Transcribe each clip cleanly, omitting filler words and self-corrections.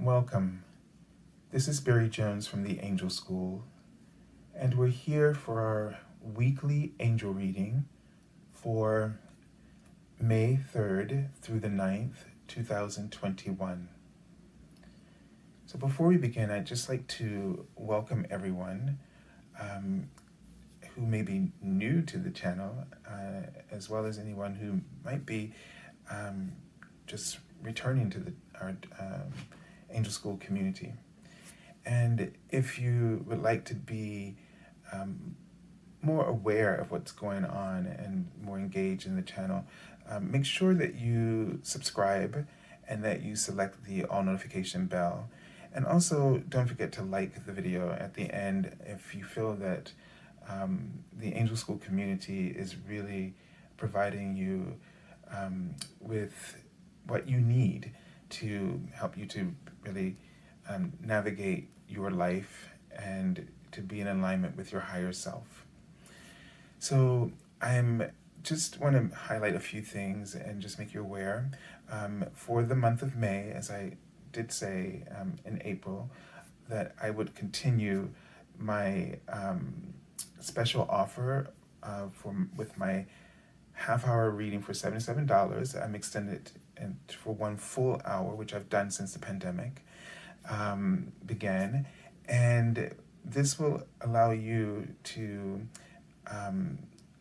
Welcome. This is Barry Jones from the Angel School, and we're here for our weekly angel reading for May 3rd through the 9th, 2021. So before we begin, I'd just like to welcome everyone who may be new to the channel, as well as anyone who might be just returning to our Angel School community. And if you would like to be more aware of what's going on and more engaged in the channel, make sure that you subscribe and that you select the all notification bell. And also don't forget to like the video at the end if you feel that the Angel School community is really providing you with what you need to help you to really navigate your life and to be in alignment with your higher self. So I'm just want to highlight a few things and just make you aware. For the month of May, as I did say in April, that I would continue my special offer with my half-hour reading for $77. I'm extended for 1 full hour, which I've done since the pandemic began, and this will allow you to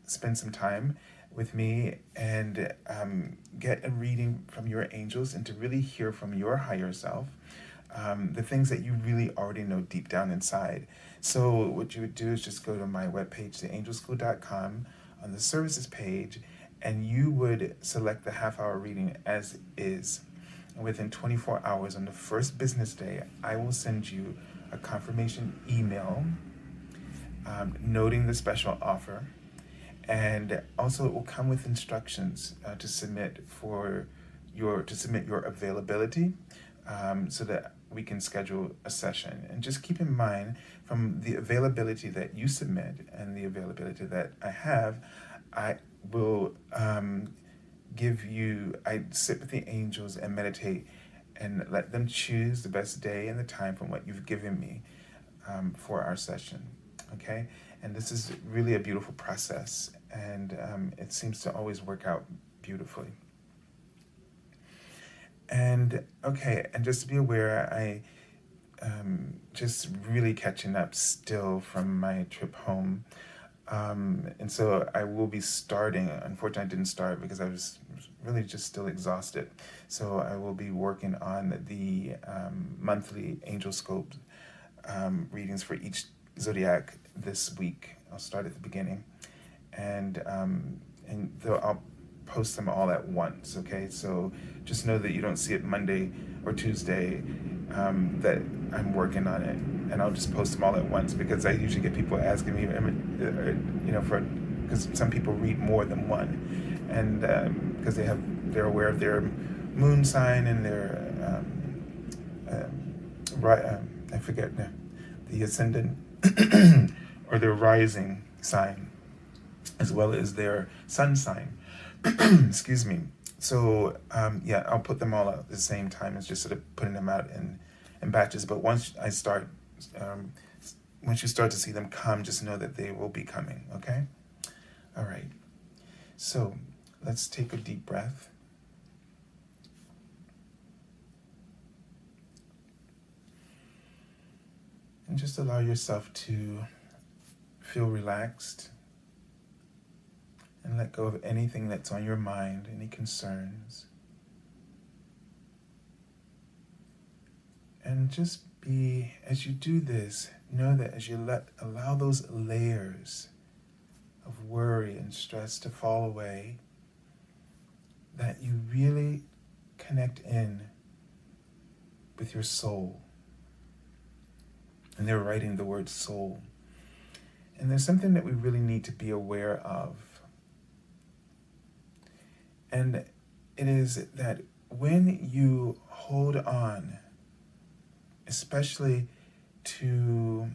spend some time with me and get a reading from your angels and to really hear from your higher self the things that you really already know deep down inside. So what you would do is just go to my webpage, theangelschool.com, on the services page, and you would select the half-hour reading as is. And within 24 hours on the first business day, I will send you a confirmation email noting the special offer. And also it will come with instructions to submit your availability so that we can schedule a session. And just keep in mind, from the availability that you submit and the availability that I have, I will I sit with the angels and meditate and let them choose the best day and the time from what you've given me for our session, okay? And this is really a beautiful process, and it seems to always work out beautifully. And okay, and just to be aware, I just really catching up still from my trip home. And so I will be starting. Unfortunately, I didn't start because I was really just still exhausted. So I will be working on the monthly Angel Scope readings for each zodiac this week. I'll start at the beginning, and I'll post them all at once. Okay, so just know that you don't see it Monday or Tuesday. That I'm working on it, and I'll just post them all at once because I usually get people asking me, because some people read more than one, and because they're aware of their moon sign and their I forget the ascendant or their rising sign, as well as their sun sign. Excuse me. So I'll put them all out at the same time. It's just sort of putting them out in batches. But once you start to see them come, just know that they will be coming. Okay. All right. So let's take a deep breath. And just allow yourself to feel relaxed and let go of anything that's on your mind, any concerns. And just as you do this, know that as you allow those layers of worry and stress to fall away, that you really connect in with your soul. And they're writing the word soul. And there's something that we really need to be aware of. And it is that when you hold on, especially to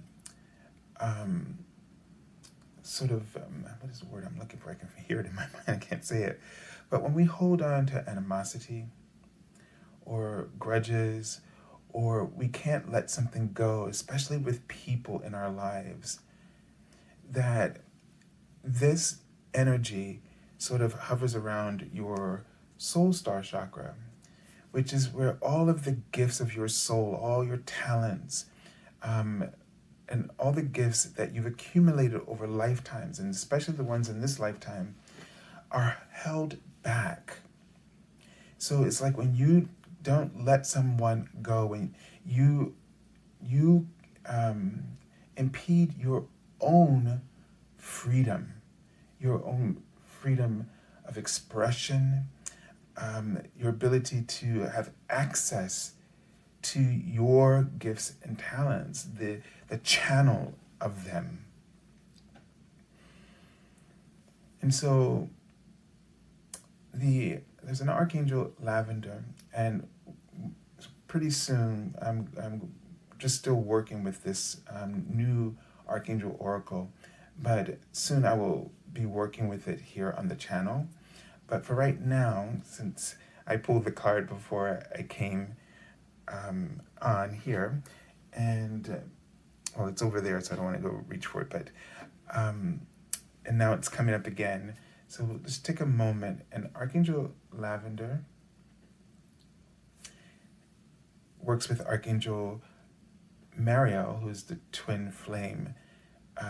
what is the word I'm looking for? I can hear it in my mind, I can't say it. But when we hold on to animosity or grudges or we can't let something go, especially with people in our lives, that this energy sort of hovers around your Soul Star Chakra, which is where all of the gifts of your soul, all your talents, and all the gifts that you've accumulated over lifetimes, and especially the ones in this lifetime, are held back. So it's like when you don't let someone go, when you impede your own freedom, of expression, your ability to have access to your gifts and talents, the channel of them. And so there's an Archangel Lavender, and pretty soon I'm just still working with this new Archangel Oracle, but soon I will be working with it here on the channel. But for right now, since I pulled the card before I came on here, and well, it's over there, so I don't want to go reach for it, but and now it's coming up again. So we'll just take a moment. And Archangel Lavender works with Archangel Mariel, who's the twin flame.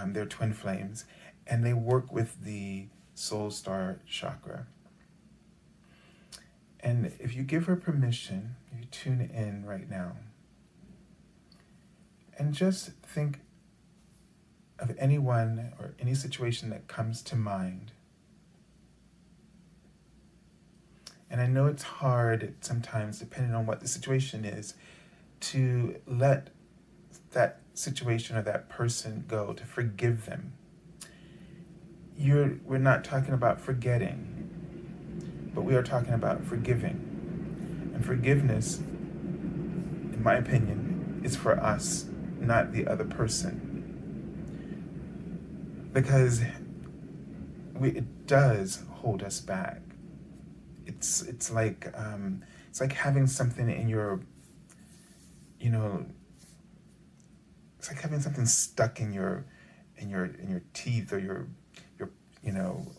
They're twin flames, and they work with the Soul Star Chakra. And if you give her permission, you tune in right now, and just think of anyone or any situation that comes to mind. And I know it's hard sometimes, depending on what the situation is, to let that situation or that person go, to forgive them. We're not talking about forgetting, but we are talking about forgiving. And forgiveness, in my opinion, is for us, not the other person. Because it does hold us back. It's like having something in your, it's like having something stuck in your teeth, or your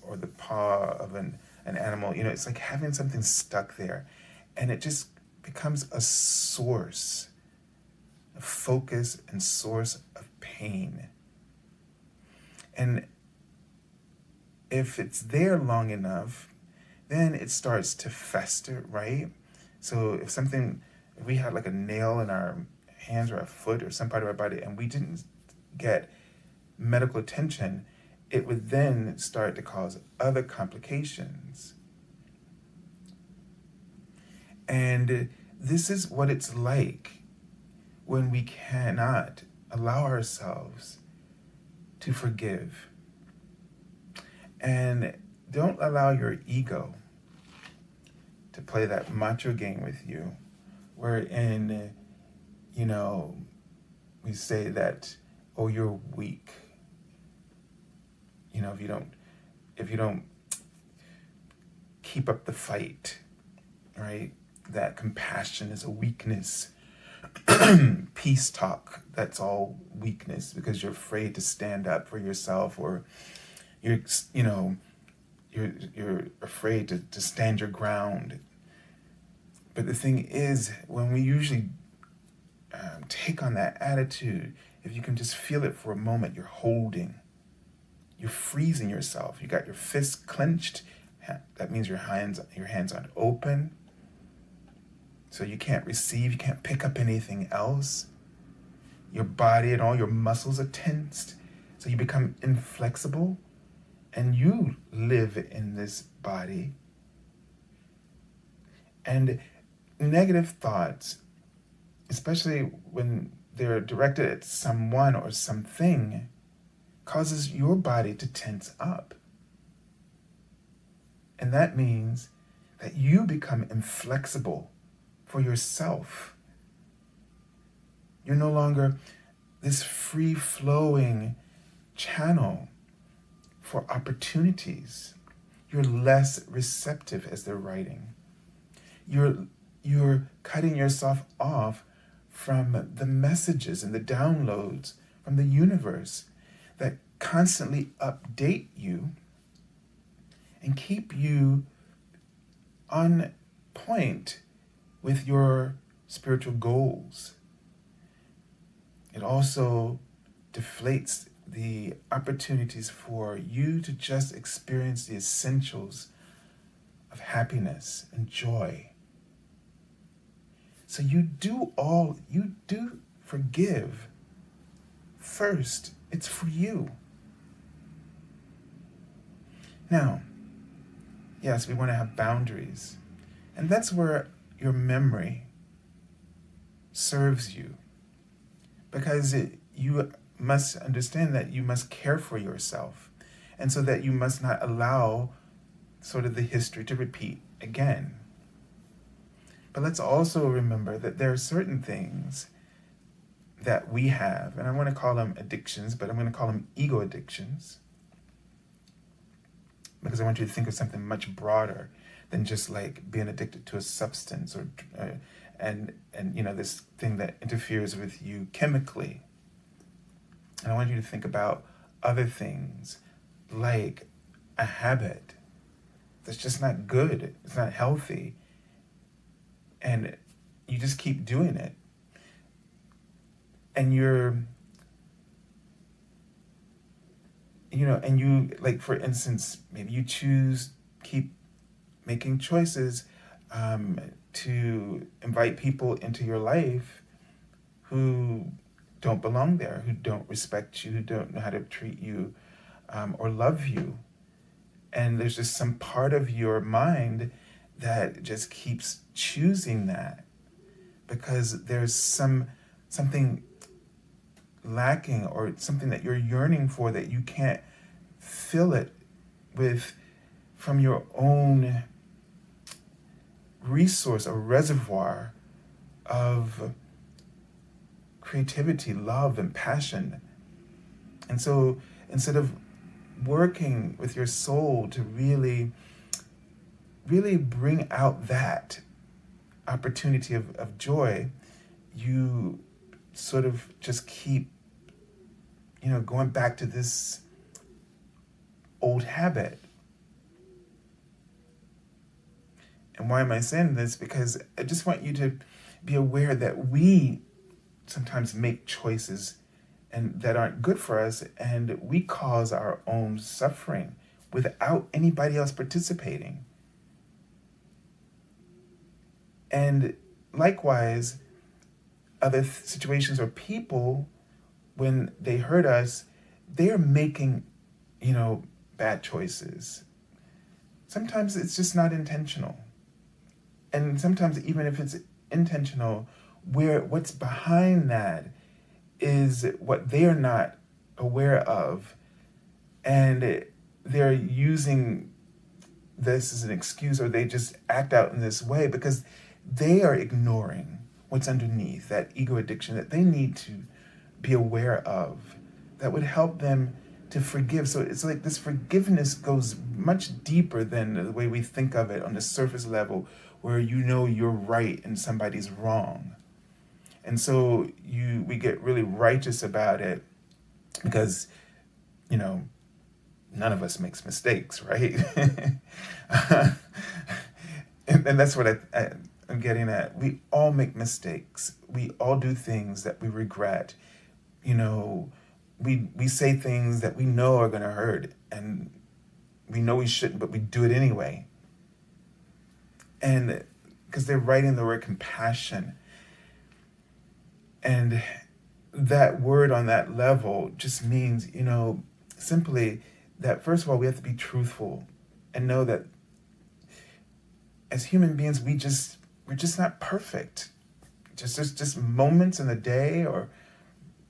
or the paw of an animal. It's like having something stuck there, and it just becomes a source of focus and source of pain. And if it's there long enough, then it starts to fester, right? So if we had like a nail in our hands or a foot or some part of our body, and we didn't get medical attention, it would then start to cause other complications. And this is what it's like when we cannot allow ourselves to forgive. And don't allow your ego to play that macho game with you, wherein, we say that, oh, you're weak. If you don't keep up the fight, right? That compassion is a weakness. Peace talk, that's all weakness, because you're afraid to stand up for yourself, or you're afraid to stand your ground. But the thing is, when we usually take on that attitude, if you can just feel it for a moment, you're freezing yourself. You got your fists clenched. That means your hands aren't open. So you can't receive, you can't pick up anything else. Your body and all your muscles are tensed. So you become inflexible, and you live in this body. And negative thoughts, especially when they're directed at someone or something, causes your body to tense up. And that means that you become inflexible for yourself. You're no longer this free-flowing channel for opportunities. You're less receptive, as they're writing. You're cutting yourself off from the messages and the downloads from the universe that constantly update you and keep you on point with your spiritual goals. It also deflates the opportunities for you to just experience the essentials of happiness and joy. So you do forgive. First, it's for you. Now, yes, we want to have boundaries. And that's where your memory serves you. Because you must understand that you must care for yourself. And so that you must not allow sort of the history to repeat again. But let's also remember that there are certain things that we have, and I want to call them addictions, but I'm going to call them ego addictions, because I want you to think of something much broader than just like being addicted to a substance or and this thing that interferes with you chemically. And I want you to think about other things like a habit that's just not good, it's not healthy, and you just keep doing it. And like, for instance, maybe you keep making choices to invite people into your life who don't belong there, who don't respect you, who don't know how to treat you or love you. And there's just some part of your mind that just keeps choosing that because there's something lacking or something that you're yearning for that you can't fill it with from your own resource or reservoir of creativity, love, and passion. And so instead of working with your soul to really bring out that opportunity of joy, you sort of just keep, going back to this old habit. And why am I saying this? Because I just want you to be aware that we sometimes make choices and that aren't good for us, and we cause our own suffering without anybody else participating. And likewise, other situations or people, when they hurt us, they are making, bad choices. Sometimes it's just not intentional. And sometimes even if it's intentional, what's behind that is what they are not aware of. And they're using this as an excuse, or they just act out in this way because they are ignoring what's underneath that ego addiction that they need to be aware of, that would help them to forgive. So it's like this forgiveness goes much deeper than the way we think of it on the surface level, where you're right and somebody's wrong. And so we get really righteous about it because, none of us makes mistakes, right? and that's what I'm getting at. We all make mistakes. We all do things that we regret. We say things that we know are going to hurt, and we know we shouldn't, but we do it anyway. And because they're writing the word compassion. And that word on that level just means, simply that, first of all, we have to be truthful and know that as human beings, we're just not perfect. There's just moments in the day or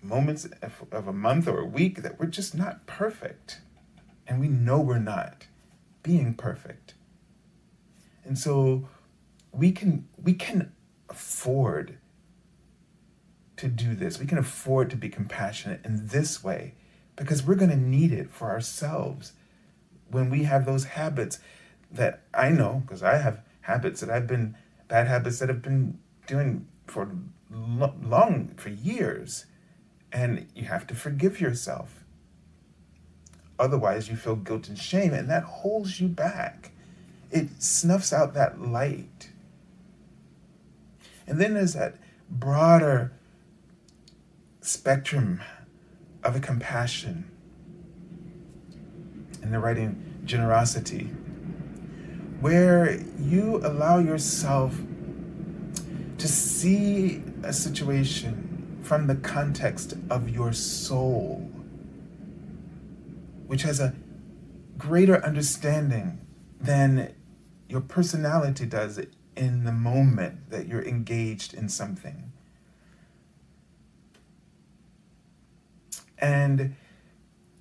moments of a month or a week that we're just not perfect. And we know we're not being perfect. And so we can afford to do this. We can afford to be compassionate in this way because we're going to need it for ourselves when we have those habits that I know, because I have bad habits that I've been doing for long, for years, and you have to forgive yourself. Otherwise, you feel guilt and shame, and that holds you back. It snuffs out that light. And then there's that broader spectrum of a compassion. And they're writing generosity, where you allow yourself to see a situation from the context of your soul, which has a greater understanding than your personality does in the moment that you're engaged in something. And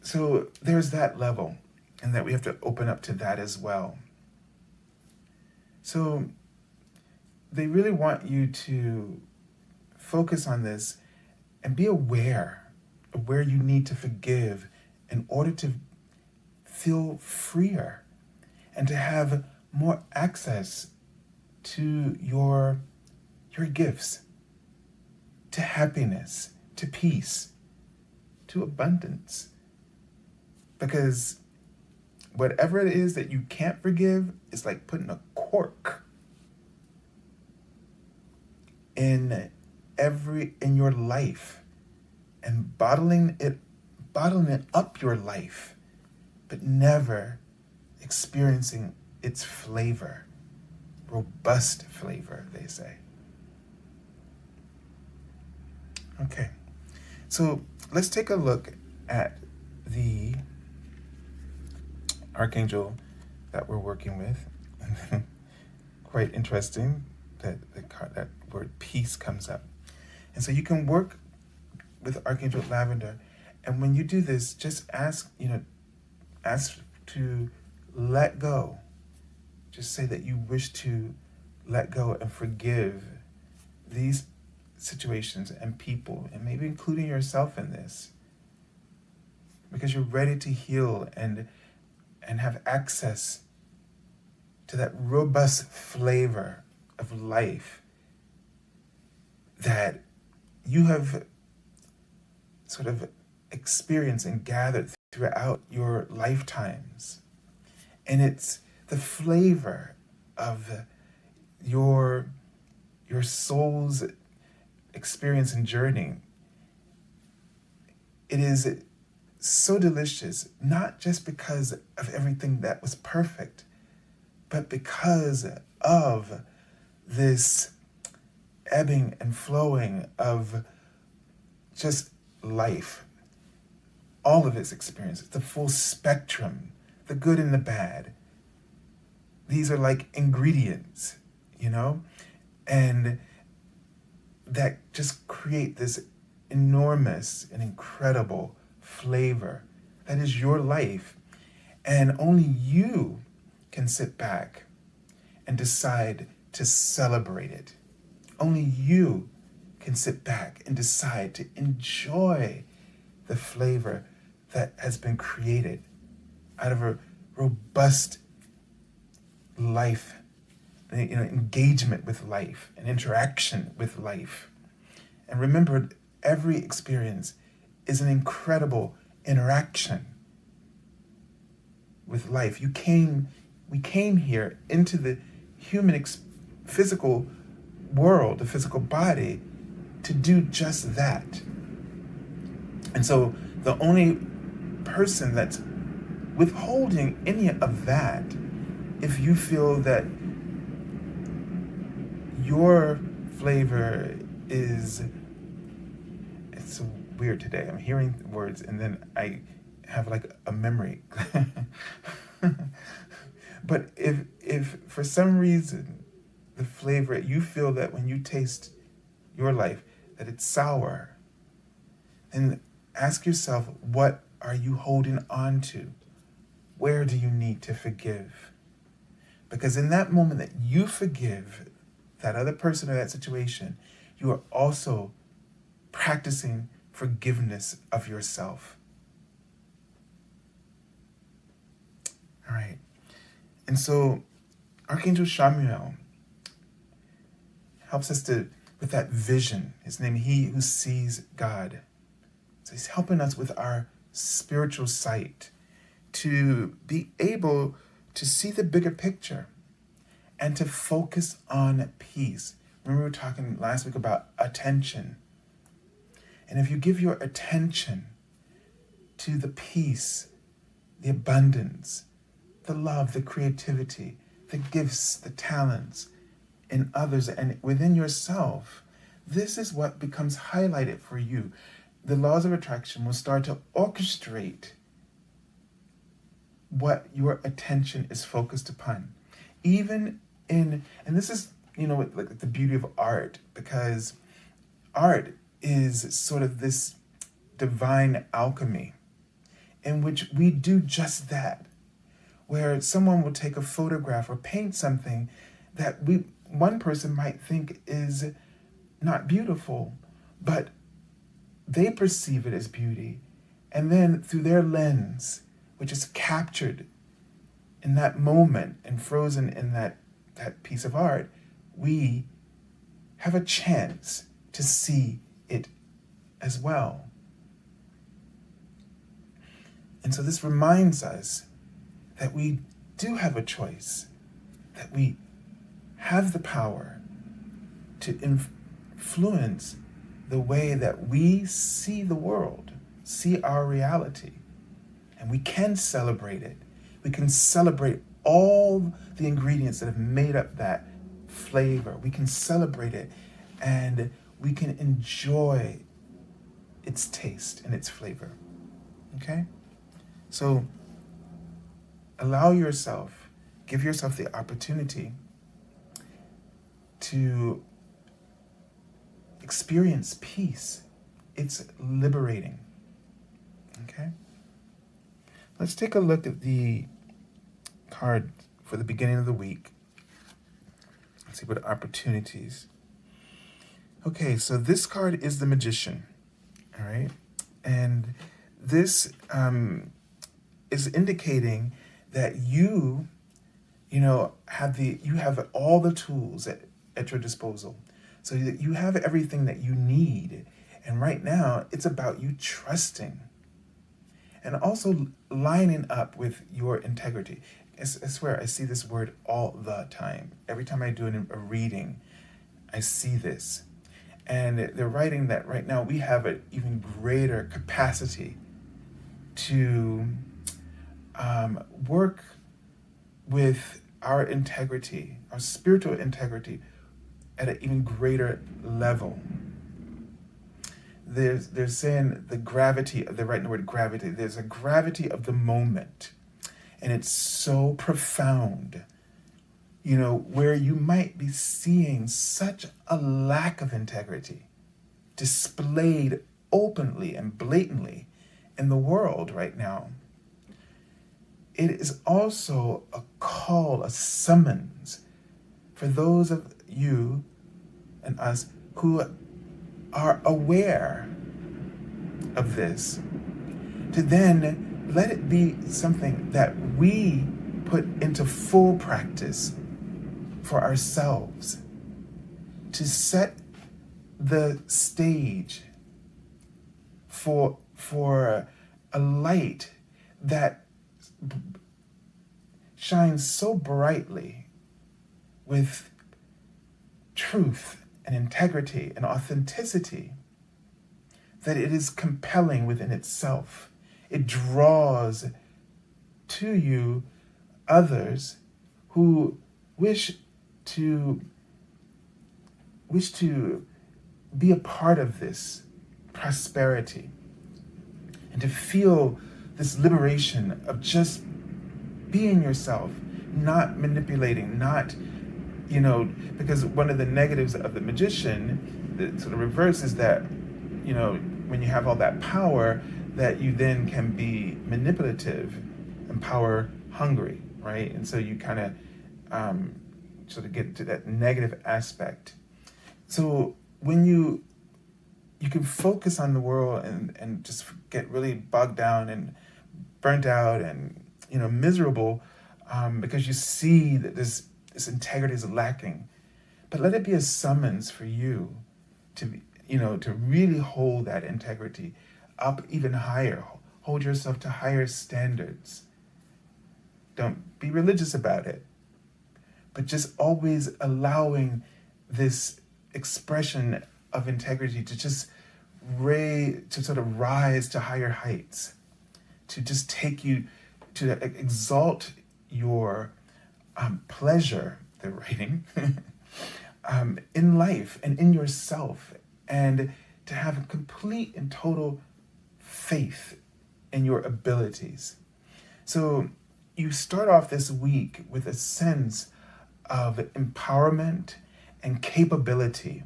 so there's that level, and that we have to open up to that as well. So they really want you to focus on this and be aware of where you need to forgive in order to feel freer and to have more access to your gifts, to happiness, to peace, to abundance. Because whatever it is that you can't forgive is like putting a cork in your life and bottling it up your life, but never experiencing its flavor, robust flavor, they say. Okay, so let's take a look at the Archangel that we're working with. Quite interesting that that word peace comes up. And so you can work with Archangel Lavender. And when you do this, just ask to let go. Just say that you wish to let go and forgive these situations and people, and maybe including yourself in this, because you're ready to heal and have access to that robust flavor of life that you have sort of experienced and gathered throughout your lifetimes. And it's the flavor of your soul's experience and journey. It is so delicious, not just because of everything that was perfect, but because of this ebbing and flowing of just life, all of its experiences, the full spectrum, the good and the bad. These are like ingredients, and that just create this enormous and incredible flavor that is your life. And only you can sit back and decide to celebrate it. Only you can sit back and decide to enjoy the flavor that has been created out of a robust life, engagement with life, and interaction with life. And remember, every experience is an incredible interaction with life. We came here into the human physical world, the physical body, to do just that. And so the only person that's withholding any of that, if you feel that your flavor is, it's so weird today. I'm hearing words and then I have like a memory. But if for some reason the flavor, you feel that when you taste your life, that it's sour, then ask yourself, what are you holding on to? Where do you need to forgive? Because in that moment that you forgive that other person or that situation, you are also practicing forgiveness of yourself. All right. And so Archangel Chamuel helps us to with that vision. His name, He Who Sees God. So he's helping us with our spiritual sight to be able to see the bigger picture and to focus on peace. Remember we were talking last week about attention. And if you give your attention to the peace, the abundance, the love, the creativity, the gifts, the talents in others and within yourself, this is what becomes highlighted for you. The laws of attraction will start to orchestrate what your attention is focused upon. Even in, and this is, like the beauty of art, because art is sort of this divine alchemy in which we do just that, where someone will take a photograph or paint something that one person might think is not beautiful, but they perceive it as beauty. And then through their lens, which is captured in that moment and frozen in that piece of art, we have a chance to see it as well. And so this reminds us that we do have a choice, that we have the power to influence the way that we see the world, see our reality. And we can celebrate it. We can celebrate all the ingredients that have made up that flavor. We can celebrate it and we can enjoy its taste and its flavor. Okay? So give yourself the opportunity to experience peace. It's liberating. Okay? Let's take a look at the card for the beginning of the week. Let's see what opportunities. Okay, so this card is the Magician. All right? And this is indicating that you have all the tools at your disposal. So that you have everything that you need. And right now, it's about you trusting. And also lining up with your integrity. I swear, I see this word all the time. Every time I do a reading, I see this. And they're writing that right now we have an even greater capacity to work with our integrity, our spiritual integrity, at an even greater level. They're saying they're writing the word gravity. There's a gravity of the moment, and it's so profound, where you might be seeing such a lack of integrity displayed openly and blatantly in the world right now. It is also a call, a summons for those of you and us who are aware of this, to then let it be something that we put into full practice for ourselves, to set the stage for a light that shines so brightly with truth and integrity and authenticity that it is compelling within itself. It draws to you others who wish to be a part of this prosperity and to feel this liberation of just being yourself, not manipulating, not, because one of the negatives of the magician, the sort of reverse, is that, when you have all that power, that you then can be manipulative and power hungry, right? And so you kind of sort of get to that negative aspect. So when you can focus on the world and just get really bogged down and burnt out and miserable because you see that this integrity is lacking. But let it be a summons for you to really hold that integrity up even higher. Hold yourself to higher standards. Don't be religious about it, but just always allowing this expression of integrity to just to sort of rise to higher heights, to just take you to exalt your pleasure, they're writing, in life and in yourself, and to have a complete and total faith in your abilities. So you start off this week with a sense of empowerment and capability.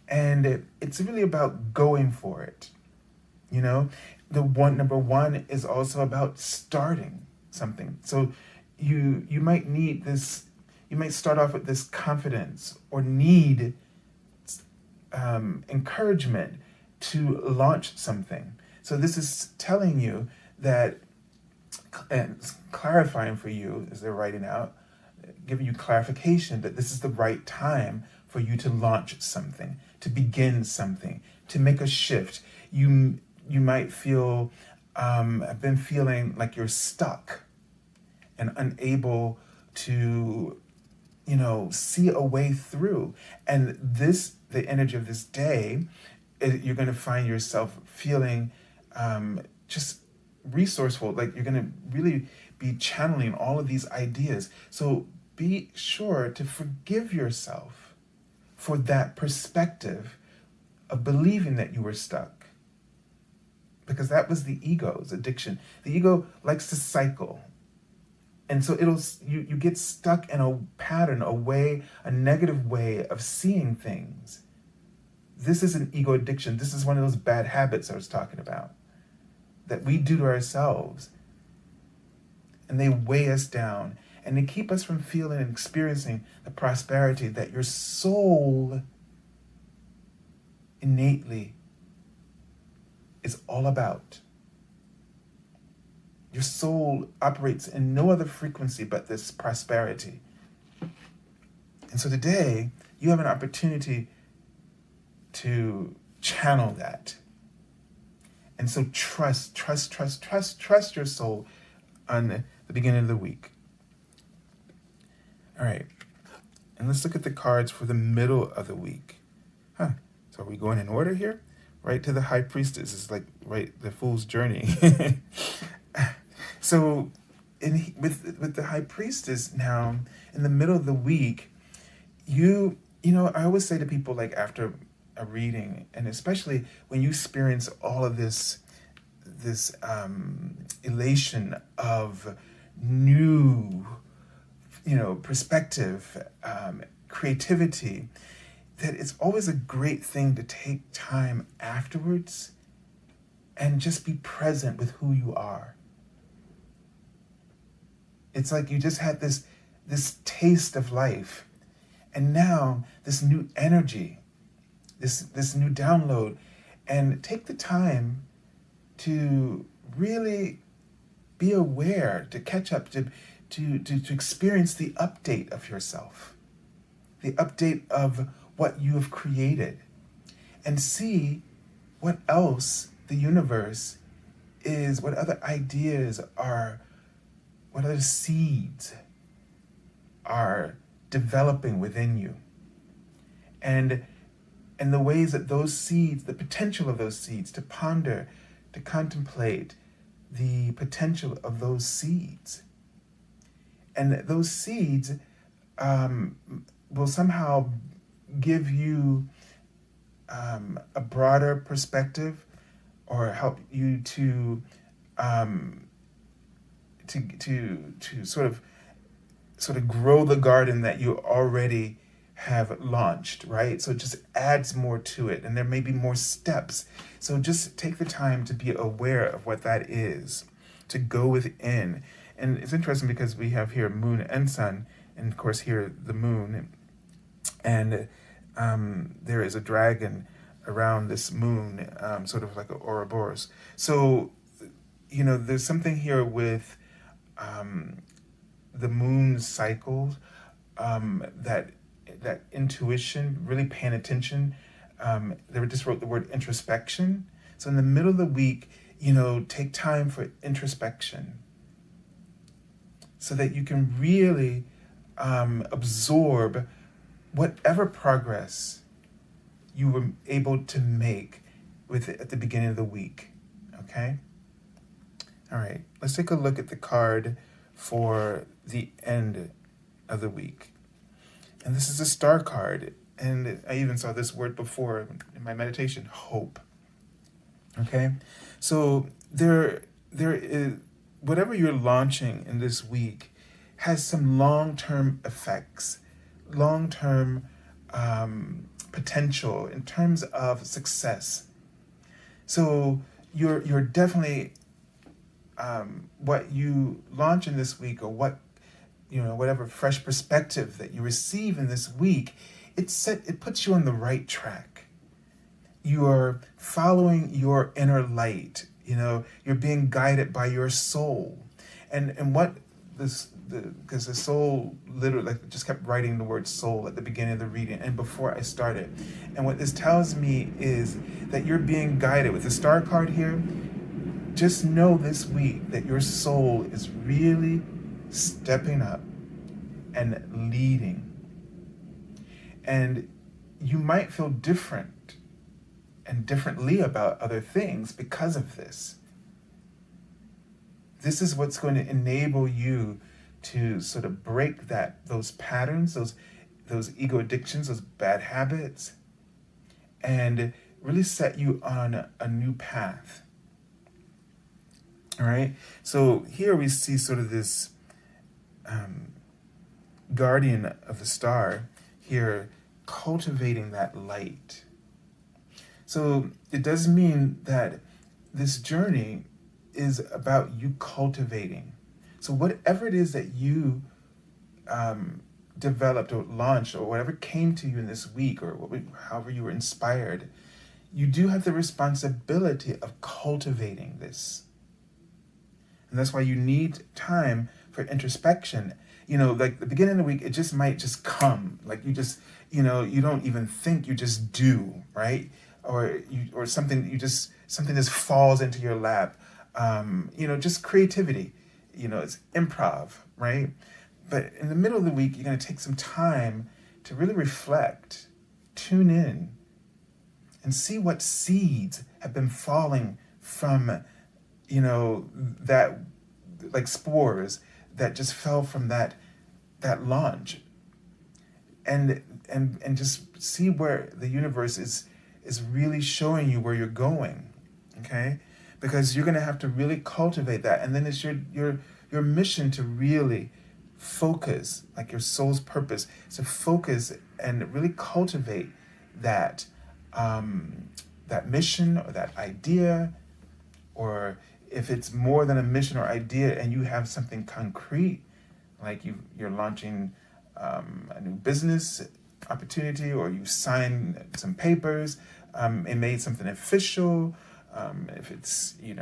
And it's really about going for it. Number one is also about starting something. So you might need this, you might start off with this confidence or need encouragement to launch something. So this is telling you that, and clarifying for you as they're writing out, giving you clarification that this is the right time for you to launch something, to begin something, to make a shift. You might feel, have been feeling like you're stuck and unable to, see a way through. And the energy of this day, you're going to find yourself feeling just resourceful, like you're going to really be channeling all of these ideas. So be sure to forgive yourself for that perspective of believing that you were stuck, because that was the ego's addiction. The ego likes to cycle. And so you get stuck in a pattern, a negative way of seeing things. This is an ego addiction. This is one of those bad habits I was talking about that we do to ourselves. And they weigh us down, and they keep us from feeling and experiencing the prosperity that your soul innately is all about. Your soul operates in no other frequency but this prosperity. And so today, you have an opportunity to channel that. And so trust your soul on the beginning of the week. All right. And let's look at the cards for the middle of the week. So are we going in order here? Right to the High Priestess is like the Fool's Journey. So with the High Priestess now, in the middle of the week, I always say to people, like, after a reading, and especially when you experience all of this elation of new, perspective, creativity, that it's always a great thing to take time afterwards and just be present with who you are. It's like you just had this taste of life, and now this new energy, this new download, and take the time to really be aware, to catch up, to experience the update of yourself, the update of what you have created, and see what else the universe is, what other ideas are, what other seeds are developing within you. And the ways that those seeds, the potential of those seeds, to ponder, to contemplate the potential of those seeds. And those seeds will somehow give you a broader perspective, or help you to sort of grow the garden that you already have launched, right? So it just adds more to it, and there may be more steps. So just take the time to be aware of what that is, to go within. And it's interesting because we have here moon and sun, and of course here the moon, and there is a dragon around this moon, sort of like an Ouroboros. So, there's something here with the moon cycles that that intuition, really paying attention. They just wrote the word introspection. So in the middle of the week, take time for introspection so that you can really absorb whatever progress you were able to make with it at the beginning of the week. Okay? All right, let's take a look at the card for the end of the week. And this is a star card. And I even saw this word before in my meditation, hope. Okay? So there is, whatever you're launching in this week has some long-term effects, long-term potential in terms of success. So you're definitely what you launch in this week, or whatever fresh perspective that you receive in this week, it puts you on the right track. You are following your inner light. You're being guided by your soul, and what because the soul literally just kept writing the word soul at the beginning of the reading and before I started. And what this tells me is that you're being guided with the star card here. Just know this week that your soul is really stepping up and leading. And you might feel different and differently about other things because of this. This is what's going to enable you to sort of break those patterns, those ego addictions, those bad habits, and really set you on a new path. All right. So here we see sort of this guardian of the star here cultivating that light. So it does mean that this journey is about you cultivating. So whatever it is that you developed or launched or whatever came to you in this week, or however you were inspired, you do have the responsibility of cultivating this. And that's why you need time for introspection. Like the beginning of the week, it just might just come. Like you just, you don't even think, you just do, right? Or something just falls into your lap. Just creativity. It's improv, right? But in the middle of the week, you're going to take some time to really reflect, tune in, and see what seeds have been falling from, that, like spores that just fell from that launch, and just see where the universe is really showing you where you're going, okay? Because you're going to have to really cultivate that, and then it's your mission to really focus, like your soul's purpose, to focus and really cultivate that mission or that idea, or if it's more than a mission or idea and you have something concrete, like you're launching a new business opportunity, or you signed some papers, it made something official, if it's, you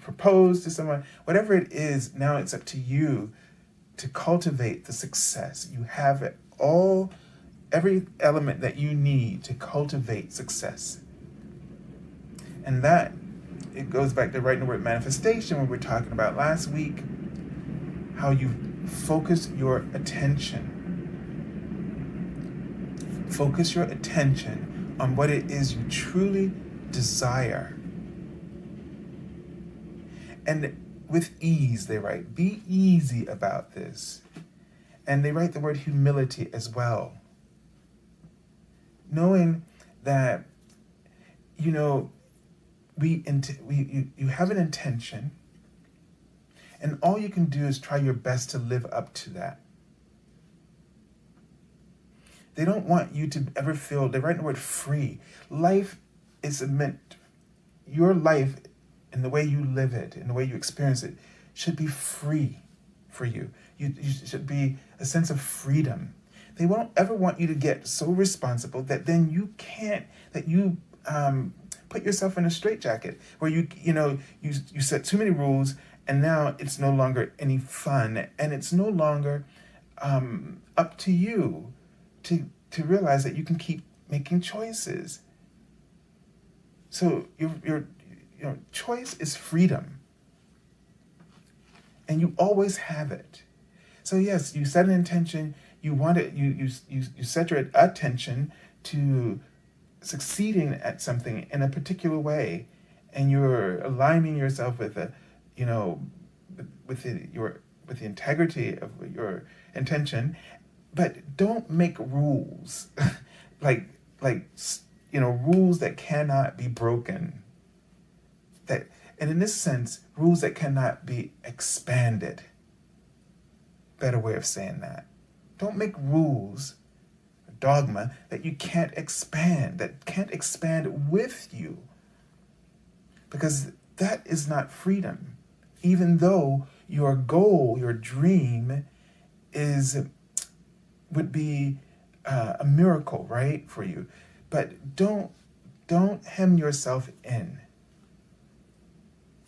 propose to someone, whatever it is, now it's up to you to cultivate the success. You have every element that you need to cultivate success. And that, it goes back to writing the word manifestation, when we were talking about last week, how you focus your attention. Focus your attention on what it is you truly desire. And with ease, they write, be easy about this. And they write the word humility as well. Knowing that, you have an intention, and all you can do is try your best to live up to that. They don't want you to ever feel, they write the word free. Life is meant, your life and the way you live it and the way you experience it should be free for you. You should be a sense of freedom. They won't ever want you to get so responsible that then you put yourself in a straitjacket where you set too many rules, and now it's no longer any fun, and it's no longer up to you to realize that you can keep making choices. So your choice is freedom. And you always have it. So yes, you set an intention, you want it, you set your attention to succeeding at something in a particular way, and you're aligning yourself with with the integrity of your intention, but don't make rules like rules that cannot be broken. And in this sense, rules that cannot be expanded. Better way of saying that. Don't make rules, dogma, that you can't expand, that can't expand with you. Because that is not freedom. Even though your goal, your dream, would be a miracle, right, for you. But don't hem yourself in.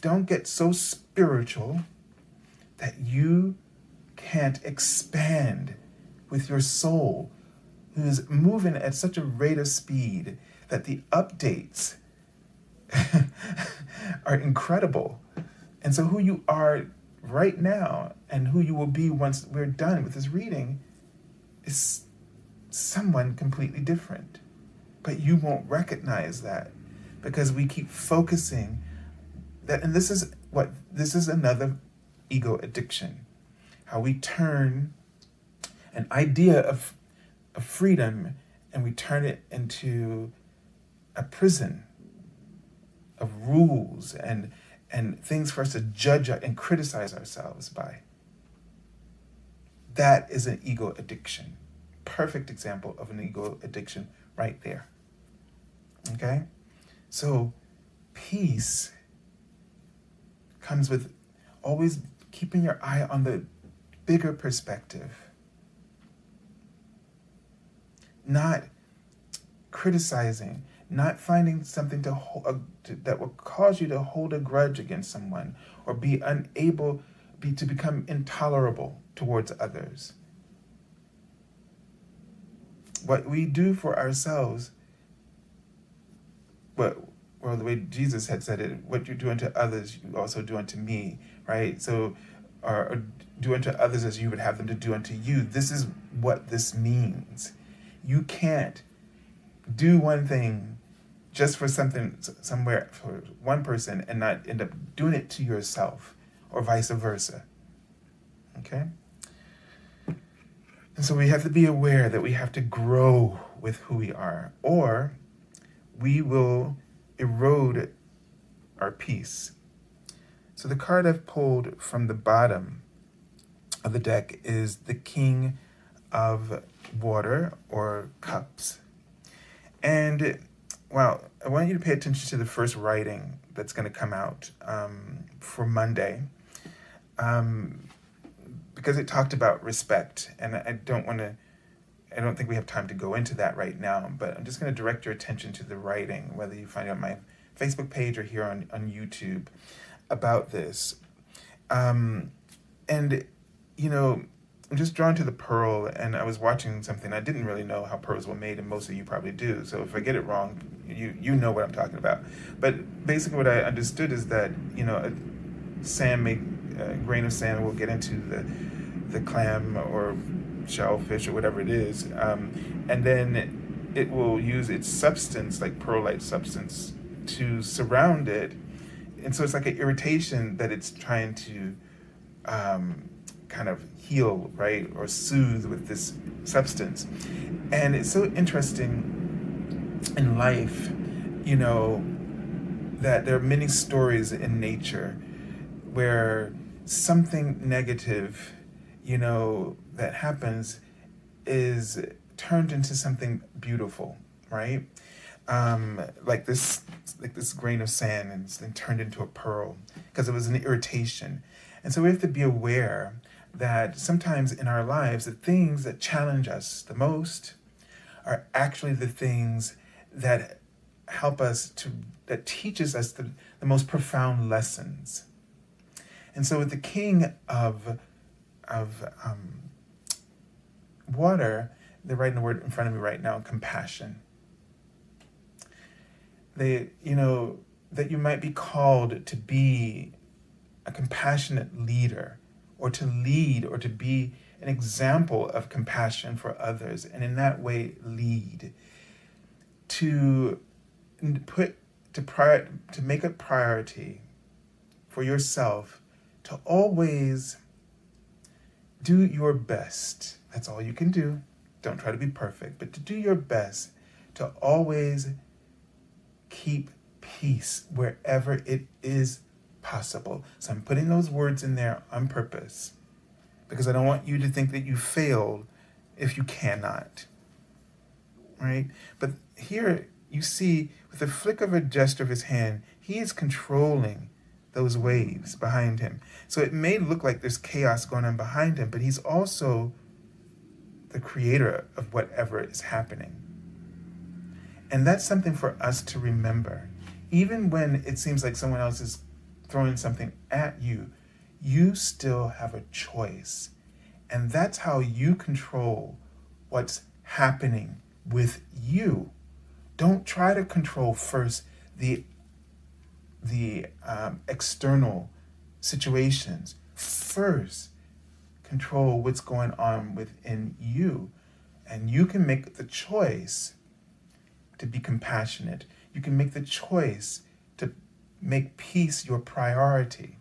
Don't get so spiritual that you can't expand with your soul, who is moving at such a rate of speed that the updates are incredible. And so who you are right now and who you will be once we're done with this reading is someone completely different. But you won't recognize that because we keep focusing that, and this is another ego addiction. How we turn an idea of freedom and we turn it into a prison of rules and things for us to judge and criticize ourselves by. That is an ego addiction. Perfect example of an ego addiction right there. Okay? So peace comes with always keeping your eye on the bigger perspective. Not criticizing, not finding something that will cause you to hold a grudge against someone or to become intolerable towards others. What we do for ourselves, the way Jesus had said it, what you do unto others, you also do unto me, right? So, or do unto others as you would have them to do unto you. This is what this means. You can't do one thing just for somewhere for one person and not end up doing it to yourself or vice versa. Okay? And so we have to be aware that we have to grow with who we are, or we will erode our peace. So the card I've pulled from the bottom of the deck is the King of Water or Cups. And I want you to pay attention to the first writing that's going to come out for Monday, because it talked about respect, and I don't think we have time to go into that right now, but I'm just going to direct your attention to the writing, whether you find it on my Facebook page or here on YouTube, about this. And, I'm just drawn to the pearl, and I was watching something. I didn't really know how pearls were made, and most of you probably do. So if I get it wrong, you know what I'm talking about. But basically what I understood is that, a grain of sand will get into the clam or shellfish or whatever it is, and then it will use its substance, like pearl-like substance, to surround it. And so it's like an irritation that it's trying to kind of heal, right, or soothe with this substance. And it's so interesting in life, that there are many stories in nature where something negative, that happens is turned into something beautiful, right? Like this grain of sand, and it's then turned into a pearl because it was an irritation. And so we have to be aware that sometimes in our lives, the things that challenge us the most are actually the things that help us that teaches us the most profound lessons. And so with the King of Water, they're writing the word in front of me right now, compassion. That you might be called to be a compassionate leader, or to lead, or to be an example of compassion for others, and in that way lead. To make a priority for yourself to always do your best. That's all you can do. Don't try to be perfect, but to do your best to always keep peace wherever it is possible. So I'm putting those words in there on purpose, because I don't want you to think that you failed if you cannot. Right? But here you see, with a flick of a gesture of his hand, he is controlling those waves behind him. So it may look like there's chaos going on behind him, but he's also the creator of whatever is happening. And that's something for us to remember. Even when it seems like someone else is throwing something at you, you still have a choice. And that's how you control what's happening with you. Don't try to control first the external situations. First, control what's going on within you. And you can make the choice to be compassionate. You can make the choice to make peace your priority.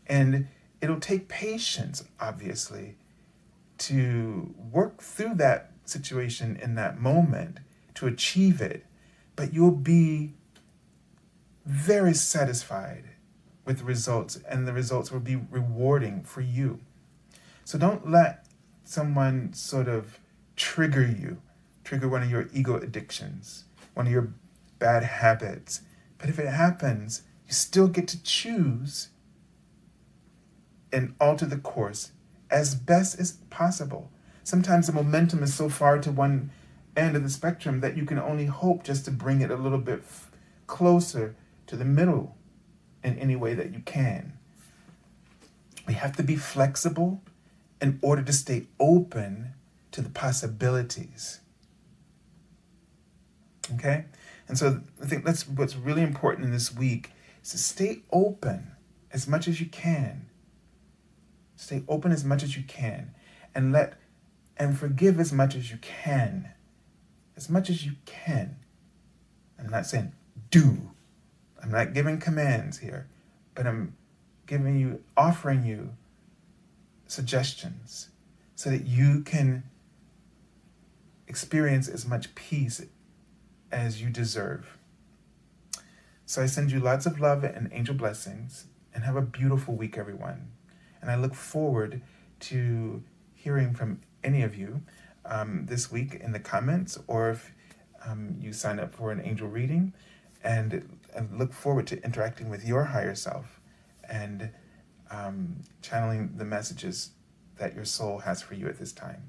And it'll take patience, obviously, to work through that situation in that moment to achieve it. But you'll be very satisfied with the results, and the results will be rewarding for you. So don't let someone sort of trigger one of your ego addictions, one of your bad habits. But if it happens, you still get to choose and alter the course as best as possible. Sometimes the momentum is so far to one end of the spectrum that you can only hope just to bring it a little bit closer to the middle in any way that you can. We have to be flexible in order to stay open to the possibilities. Okay? And so I think that's what's really important in this week, is to stay open as much as you can. Stay open as much as you can, and forgive as much as you can. As much as you can. I'm not saying do. I'm not giving commands here, but I'm offering you suggestions so that you can experience as much peace as you deserve. So I send you lots of love and angel blessings, and have a beautiful week, everyone. And I look forward to hearing from any of you this week in the comments, or if you sign up for an angel reading, and look forward to interacting with your higher self and channeling the messages that your soul has for you at this time.